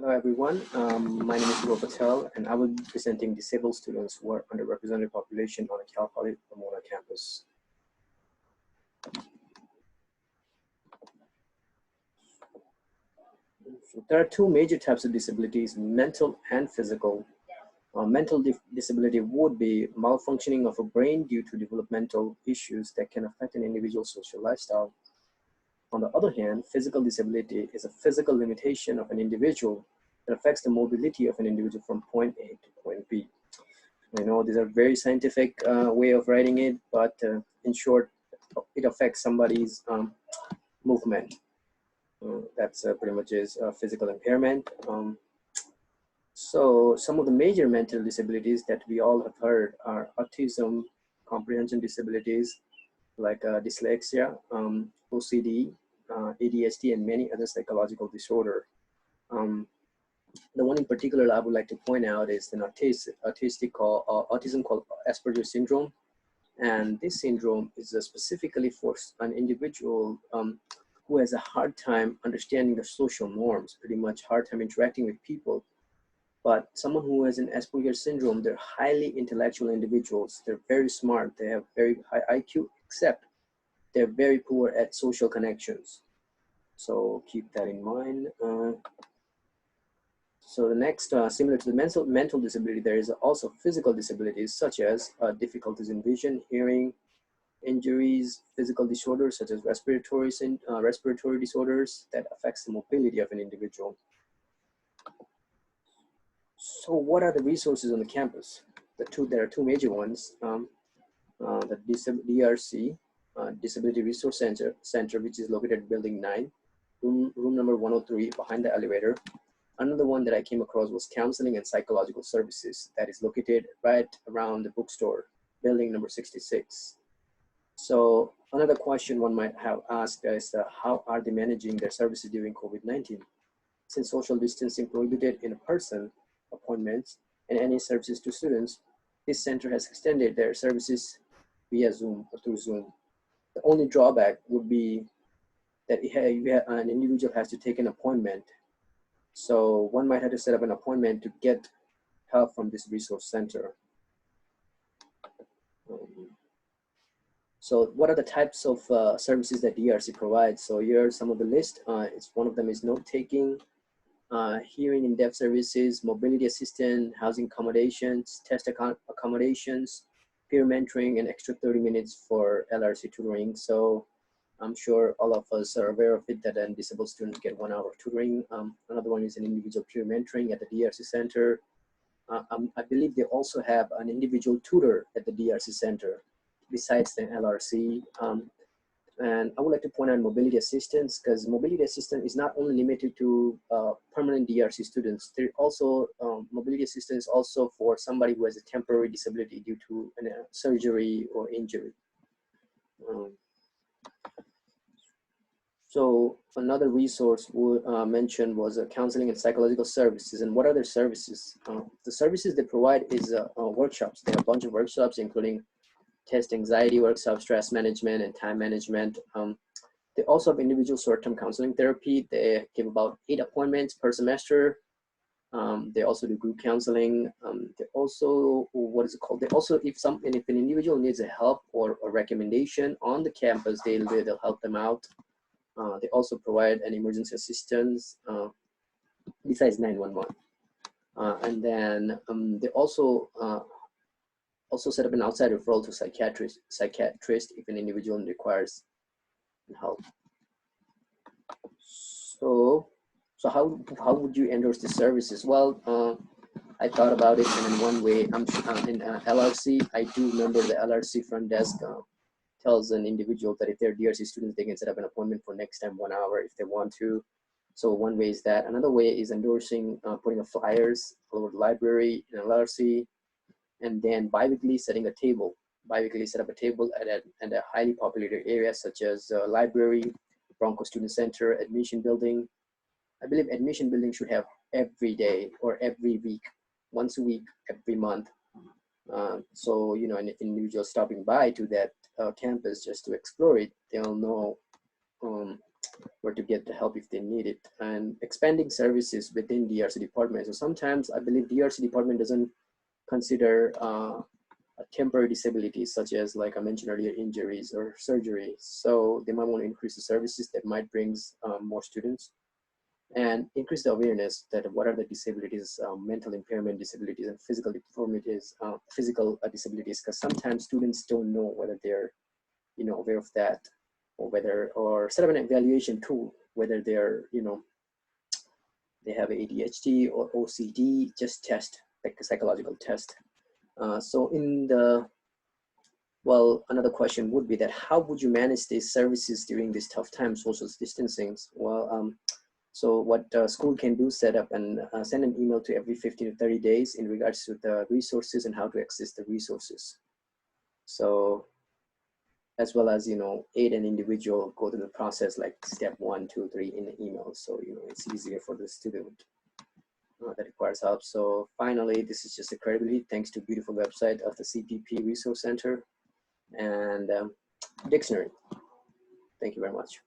Hello everyone, my name is Dhruv Patel and I will be presenting disabled students who are underrepresented population on the Cal Poly Pomona campus. So there are two major types of disabilities, mental and physical. Mental disability would be malfunctioning of a brain due to developmental issues that can affect an individual's social lifestyle. On the other hand, physical disability is a physical limitation of an individual that affects the mobility of an individual from point A to point B. I know these are very scientific way of writing it, but in short, it affects somebody's movement. That's pretty much is physical impairment. So some of the major mental disabilities that we all have heard are autism, comprehension disabilities like dyslexia, OCD, ADHD, and many other psychological disorder. The one in particular I would like to point out is an autism called Asperger's syndrome. And this syndrome is specifically for an individual who has a hard time understanding the social norms, pretty much hard time interacting with people. But someone who has an Asperger's syndrome, they're highly intellectual individuals. They're very smart. They have very high IQ, except they're very poor at social connections. So keep that in mind. So the next, similar to the mental disability, there is also physical disabilities such as difficulties in vision, hearing, injuries, physical disorders such as respiratory disorders that affects the mobility of an individual. So what are the resources on the campus? There are two major ones. The DRC, Disability Resource Center, which is located at Building 9, room number 103 behind the elevator. Another one that I came across was Counseling and Psychological Services that is located right around the bookstore, building number 66. So another question one might have asked is how are they managing their services during COVID-19? Since social distancing prohibited in-person appointments and any services to students, this center has extended their services via Zoom or through Zoom. The only drawback would be that an individual has to take an appointment. So one might have to set up an appointment to get help from this resource center. So what are the types of services that DRC provides? So here are some of the list. One of them is note-taking, hearing and deaf services, mobility assistance, housing accommodations, test accommodations, peer mentoring, and extra 30 minutes for LRC tutoring. So I'm sure all of us are aware of it that disabled students get 1 hour of tutoring. Another one is an individual peer mentoring at the DRC Center. I believe they also have an individual tutor at the DRC Center besides the LRC. And I would like to point out mobility assistance, because mobility assistance is not only limited to permanent DRC students. There also mobility assistance also for somebody who has a temporary disability due to a surgery or injury. So another resource we mentioned was counseling and psychological services. And what are their services? The services they provide is workshops. They have a bunch of workshops, including test anxiety workshops, stress management, and time management. They also have individual short-term counseling therapy. They give about 8 appointments per semester. They also do group counseling. They also, what is it called? They also, if an individual needs a help or a recommendation on the campus, they'll help them out. They also provide an emergency assistance besides 911. And then they also set up an outside referral to psychiatrist if an individual requires help. So how would you endorse the services? Well, I thought about it, and in one way, in LRC, I do remember the LRC front desk tells an individual that if they're DRC students, they can set up an appointment for next time 1 hour if they want to. So one way is that. Another way is endorsing, putting up flyers all over the library in LRC, and then bi-weekly setting a table. Bi-weekly set up a table at a highly populated area such as library, Bronco Student Center, admission building. I believe admission building should have every day or every week, once a week, every month. So, you know, an individual stopping by to that campus just to explore it, they'll know where to get the help if they need it, and expanding services within DRC department. So sometimes I believe DRC department doesn't consider a temporary disabilities such as, like I mentioned earlier, injuries or surgery. So they might want to increase the services that might bring more students, and increase the awareness that what are the disabilities, mental impairment disabilities and physical deformities, physical disabilities, because sometimes students don't know whether they're aware of that, or set up an evaluation tool whether they're they have ADHD or OCD, just test like a psychological test. So in the another question would be that how would you manage these services during this tough time, social distancing? So what school can do, set up and send an email to every 15 to 30 days in regards to the resources and how to access the resources. So as well as, aid an individual go through the process like step 1, 2, 3 in the email. So, it's easier for the student that requires help. So finally, this is just a credibility thanks to beautiful website of the CPP Resource Center and dictionary. Thank you very much.